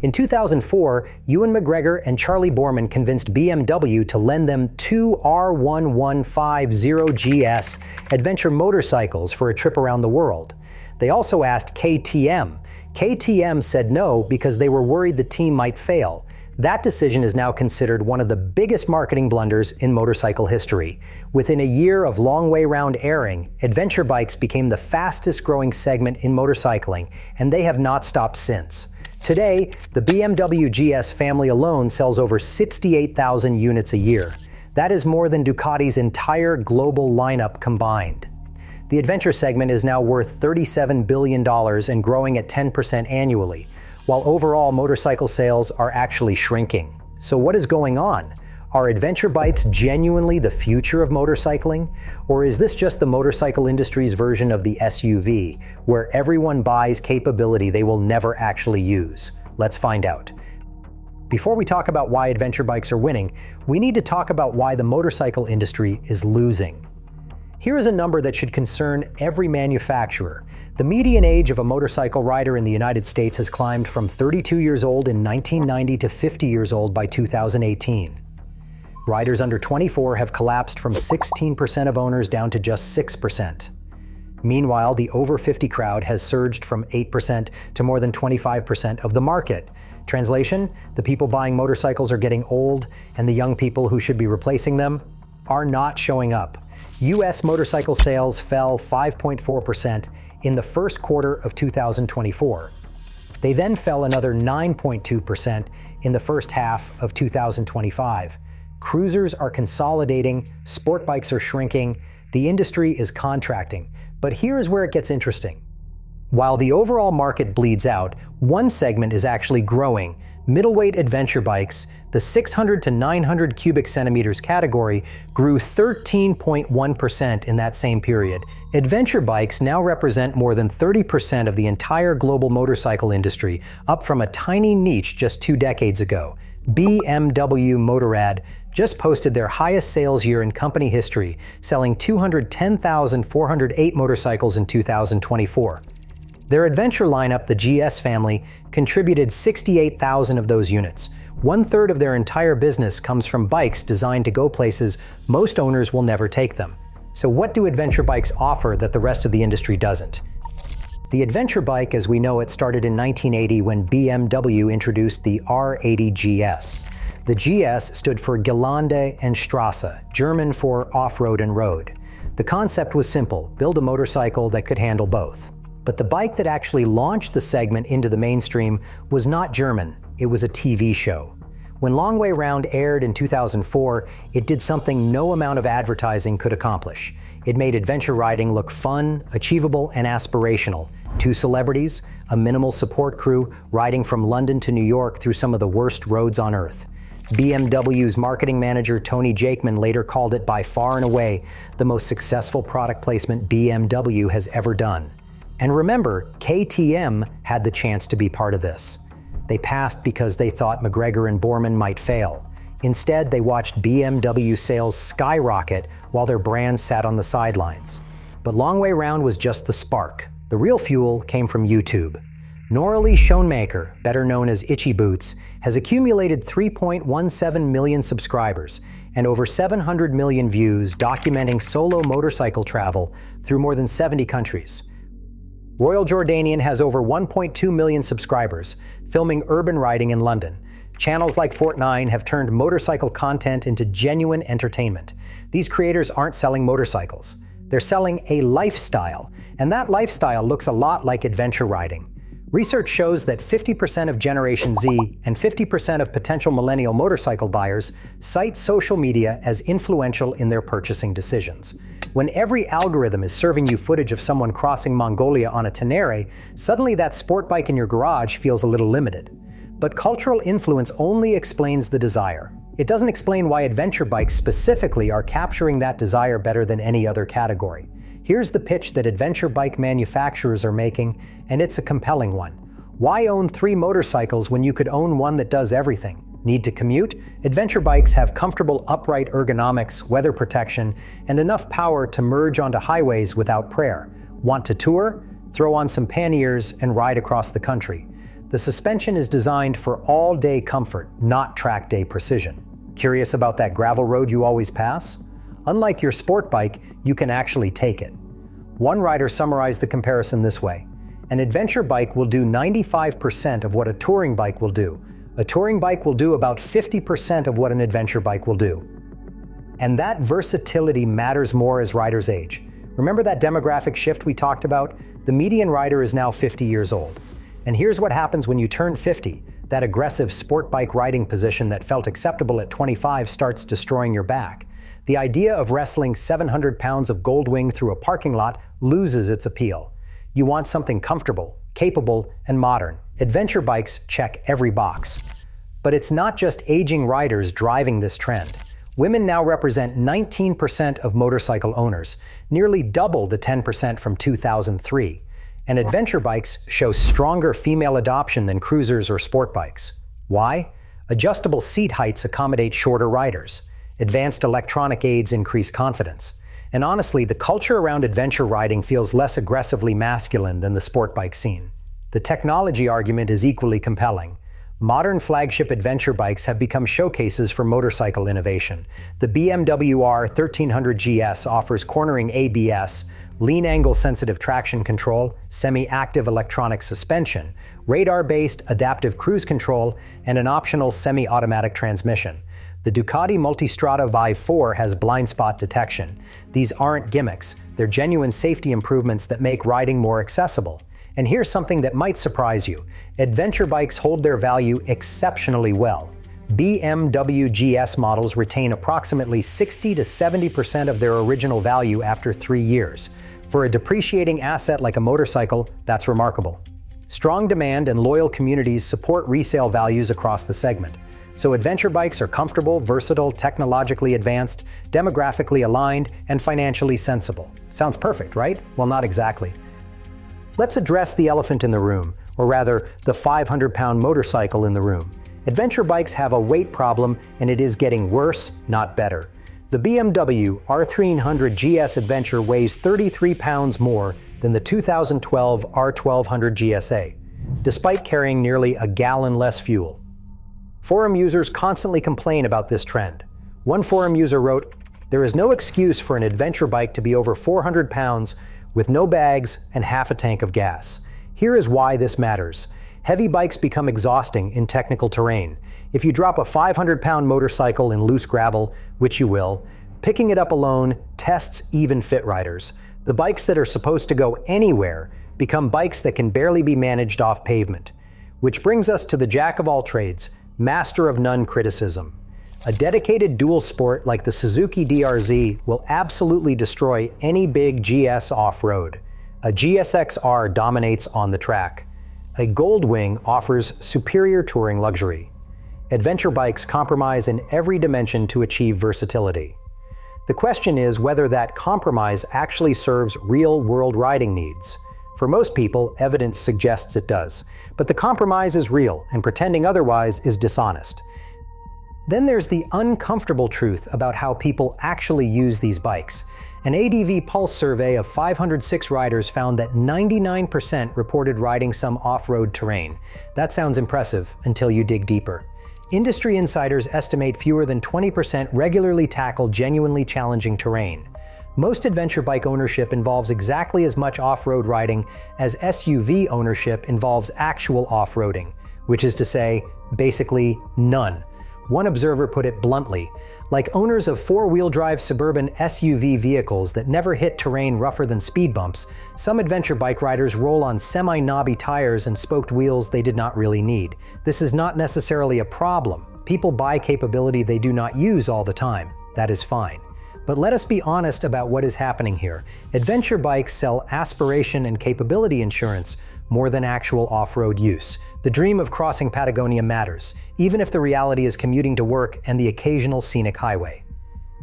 In 2004, Ewan McGregor and Charlie Borman convinced BMW to lend them two R1300GS adventure motorcycles for a trip around the world. They also asked KTM. KTM said no because they were worried the team might fail. That decision is now considered one of the biggest marketing blunders in motorcycle history. Within a year of long way round airing, adventure bikes became the fastest growing segment in motorcycling, and they have not stopped since. Today, the BMW GS family alone sells over 68,000 units a year. That is more than Ducati's entire global lineup combined. The adventure segment is now worth $37 billion and growing at 10% annually, while overall motorcycle sales are actually shrinking. So what is going on? Are adventure bikes genuinely the future of motorcycling? Or is this just the motorcycle industry's version of the SUV, where everyone buys capability they will never actually use? Let's find out. Before we talk about why adventure bikes are winning, we need to talk about why the motorcycle industry is losing. Here is a number that should concern every manufacturer. The median age of a motorcycle rider in the United States has climbed from 32 years old in 1990 to 50 years old by 2018. Riders under 24 have collapsed from 16% of owners down to just 6%. Meanwhile, the over 50 crowd has surged from 8% to more than 25% of the market. Translation: the people buying motorcycles are getting old, and the young people who should be replacing them are not showing up. U.S. motorcycle sales fell 5.4% in the first quarter of 2024. They then fell another 9.2% in the first half of 2025. Cruisers are consolidating, sport bikes are shrinking, the industry is contracting. But here is where it gets interesting. While the overall market bleeds out, one segment is actually growing. Middleweight adventure bikes, the 600 to 900 cubic centimeters category, grew 13.1% in that same period. Adventure bikes now represent more than 30% of the entire global motorcycle industry, up from a tiny niche just 2 decades ago. BMW Motorrad just posted their highest sales year in company history, selling 210,408 motorcycles in 2024. Their adventure lineup, the GS family, contributed 68,000 of those units. 1/3 of their entire business comes from bikes designed to go places most owners will never take them. So what do adventure bikes offer that the rest of the industry doesn't? The adventure bike as we know it started in 1980 when BMW introduced the R1300GS. The GS stood for Gelände and Straße, German for off-road and road. The concept was simple: build a motorcycle that could handle both. But the bike that actually launched the segment into the mainstream was not German, it was a TV show. When Long Way Round aired in 2004, it did something no amount of advertising could accomplish. It made adventure riding look fun, achievable, and aspirational. 2 celebrities, a minimal support crew, riding from London to New York through some of the worst roads on earth. BMW's marketing manager Tony Jakeman later called it by far and away the most successful product placement BMW has ever done. And remember, KTM had the chance to be part of this. They passed because they thought McGregor and Borman might fail. Instead, they watched BMW sales skyrocket while their brand sat on the sidelines. But Long Way Round was just the spark. The real fuel came from YouTube. Noralie Schoenmaker, better known as Itchy Boots, has accumulated 3.17 million subscribers and over 700 million views documenting solo motorcycle travel through more than 70 countries. Royal Jordanian has over 1.2 million subscribers, filming urban riding in London. Channels like Fort9 have turned motorcycle content into genuine entertainment. These creators aren't selling motorcycles. They're selling a lifestyle, and that lifestyle looks a lot like adventure riding. Research shows that 50% of Generation Z and 50% of potential millennial motorcycle buyers cite social media as influential in their purchasing decisions. When every algorithm is serving you footage of someone crossing Mongolia on a Ténéré, suddenly that sport bike in your garage feels a little limited. But cultural influence only explains the desire. It doesn't explain why adventure bikes specifically are capturing that desire better than any other category. Here's the pitch that adventure bike manufacturers are making, and it's a compelling one. Why own 3 motorcycles when you could own one that does everything? Need to commute? Adventure bikes have comfortable upright ergonomics, weather protection, and enough power to merge onto highways without prayer. Want to tour? Throw on some panniers and ride across the country. The suspension is designed for all-day comfort, not track day precision. Curious about that gravel road you always pass? Unlike your sport bike, you can actually take it. One rider summarized the comparison this way: an adventure bike will do 95% of what a touring bike will do. A touring bike will do about 50% of what an adventure bike will do. And that versatility matters more as riders age. Remember that demographic shift we talked about? The median rider is now 50 years old. And here's what happens when you turn 50. That aggressive sport bike riding position that felt acceptable at 25 starts destroying your back. The idea of wrestling 700 pounds of gold wing through a parking lot loses its appeal. You want something comfortable, capable, and modern. Adventure bikes check every box. But it's not just aging riders driving this trend. Women now represent 19% of motorcycle owners, nearly double the 10% from 2003. And adventure bikes show stronger female adoption than cruisers or sport bikes. Why? Adjustable seat heights accommodate shorter riders. Advanced electronic aids increase confidence. And honestly, the culture around adventure riding feels less aggressively masculine than the sport bike scene. The technology argument is equally compelling. Modern flagship adventure bikes have become showcases for motorcycle innovation. The BMW R1300GS offers cornering ABS, lean angle sensitive traction control, semi-active electronic suspension, radar-based adaptive cruise control, and an optional semi-automatic transmission. The Ducati Multistrada Vive 4 has blind spot detection. These aren't gimmicks, they're genuine safety improvements that make riding more accessible. And here's something that might surprise you. Adventure bikes hold their value exceptionally well. BMW GS models retain approximately 60 to 70% of their original value after 3 years. For a depreciating asset like a motorcycle, that's remarkable. Strong demand and loyal communities support resale values across the segment. So adventure bikes are comfortable, versatile, technologically advanced, demographically aligned, and financially sensible. Sounds perfect, right? Well, not exactly. Let's address the elephant in the room, or rather, the 500-pound motorcycle in the room. Adventure bikes have a weight problem, and it is getting worse, not better. The BMW R1300GS Adventure weighs 33 pounds more than the 2012 R1200 GSA, despite carrying nearly a gallon less fuel. Forum users constantly complain about this trend. One forum user wrote, "There is no excuse for an adventure bike to be over 400 pounds with no bags and half a tank of gas. Here is why this matters. Heavy bikes become exhausting in technical terrain. If you drop a 500-pound motorcycle in loose gravel, which you will, picking it up alone tests even fit riders. The bikes that are supposed to go anywhere become bikes that can barely be managed off pavement. Which brings us to the jack of all trades, master of none criticism. A dedicated dual sport like the Suzuki DRZ will absolutely destroy any big GS off-road. A GSX-R dominates on the track. A Goldwing offers superior touring luxury. Adventure bikes compromise in every dimension to achieve versatility. The question is whether that compromise actually serves real-world riding needs. For most people, evidence suggests it does. But the compromise is real, and pretending otherwise is dishonest. Then there's the uncomfortable truth about how people actually use these bikes. An ADV Pulse survey of 506 riders found that 99% reported riding some off-road terrain. That sounds impressive until you dig deeper. Industry insiders estimate fewer than 20% regularly tackle genuinely challenging terrain. Most adventure bike ownership involves exactly as much off-road riding as SUV ownership involves actual off-roading, which is to say, basically none. One observer put it bluntly, like owners of four-wheel drive suburban SUV vehicles that never hit terrain rougher than speed bumps, some adventure bike riders roll on semi-knobby tires and spoked wheels they did not really need. This is not necessarily a problem. People buy capability they do not use all the time. That is fine. But let us be honest about what is happening here. Adventure bikes sell aspiration and capability insurance more than actual off-road use. The dream of crossing Patagonia matters, even if the reality is commuting to work and the occasional scenic highway.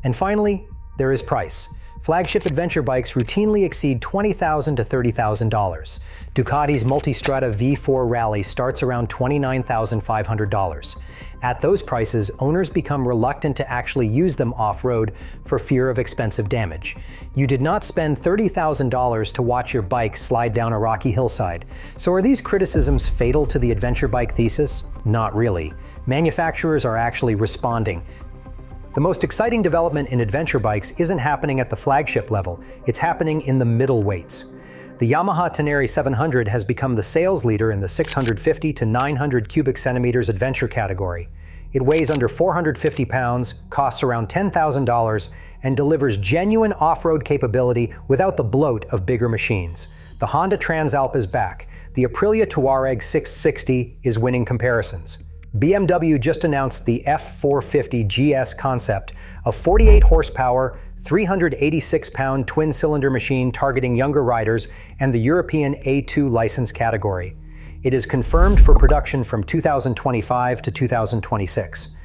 And finally, there is price. Flagship adventure bikes routinely exceed $20,000 to $30,000. Ducati's Multistrada V4 Rally starts around $29,500. At those prices, owners become reluctant to actually use them off-road for fear of expensive damage. You did not spend $30,000 to watch your bike slide down a rocky hillside. So are these criticisms fatal to the adventure bike thesis? Not really. Manufacturers are actually responding. The most exciting development in adventure bikes isn't happening at the flagship level, it's happening in the middle weights. The Yamaha Ténéré 700 has become the sales leader in the 650 to 900 cubic centimeters adventure category. It weighs under 450 pounds, costs around $10,000, and delivers genuine off-road capability without the bloat of bigger machines. The Honda Transalp is back. The Aprilia Touareg 660 is winning comparisons. BMW just announced the F450GS concept, a 48 horsepower, 386-pound twin-cylinder machine targeting younger riders and the European A2 license category. It is confirmed for production from 2025 to 2026.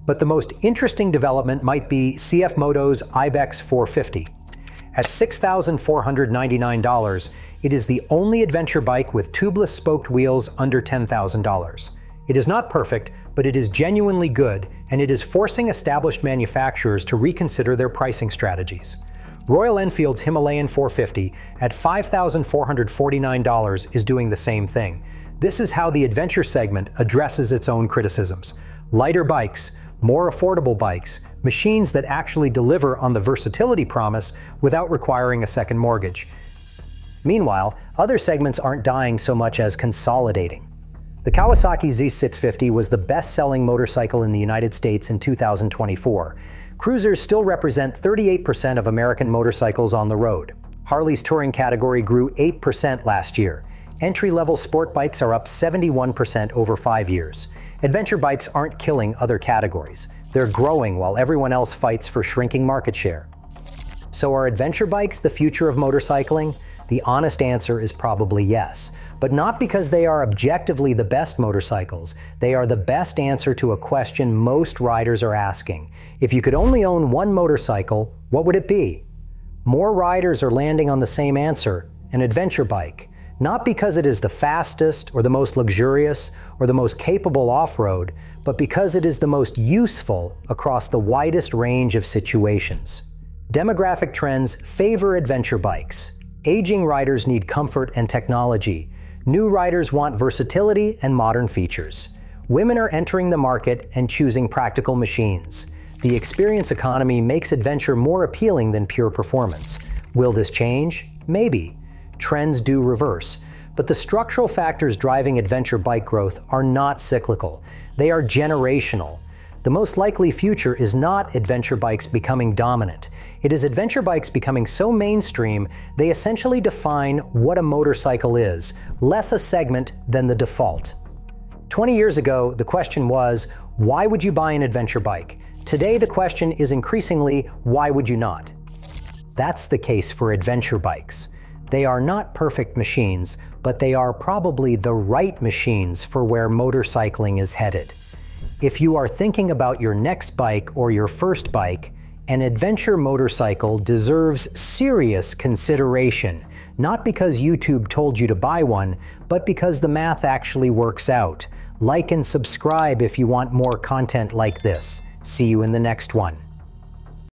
But the most interesting development might be CF Moto's Ibex 450. At $6,499, it is the only adventure bike with tubeless spoked wheels under $10,000. It is not perfect, but it is genuinely good, and it is forcing established manufacturers to reconsider their pricing strategies. Royal Enfield's Himalayan 450 at $5,449 is doing the same thing. This is how the adventure segment addresses its own criticisms. Lighter bikes, more affordable bikes, machines that actually deliver on the versatility promise without requiring a second mortgage. Meanwhile, other segments aren't dying so much as consolidating. The Kawasaki Z650 was the best-selling motorcycle in the United States in 2024. Cruisers still represent 38% of American motorcycles on the road. Harley's touring category grew 8% last year. Entry-level sport bikes are up 71% over 5 years. Adventure bikes aren't killing other categories. They're growing while everyone else fights for shrinking market share. So are adventure bikes the future of motorcycling? The honest answer is probably yes. But not because they are objectively the best motorcycles. They are the best answer to a question most riders are asking. If you could only own one motorcycle, what would it be? More riders are landing on the same answer, an adventure bike. Not because it is the fastest or the most luxurious or the most capable off-road, but because it is the most useful across the widest range of situations. Demographic trends favor adventure bikes. Aging riders need comfort and technology. New riders want versatility and modern features. Women are entering the market and choosing practical machines. The experience economy makes adventure more appealing than pure performance. Will this change? Maybe. Trends do reverse. But the structural factors driving adventure bike growth are not cyclical. They are generational. The most likely future is not adventure bikes becoming dominant. It is adventure bikes becoming so mainstream, they essentially define what a motorcycle is, less a segment than the default. 20 years ago, the question was, why would you buy an adventure bike? Today, the question is increasingly, why would you not? That's the case for adventure bikes. They are not perfect machines, but they are probably the right machines for where motorcycling is headed. If you are thinking about your next bike or your first bike, an adventure motorcycle deserves serious consideration, not because YouTube told you to buy one, but because the math actually works out. Like and subscribe if you want more content like this. See you in the next one.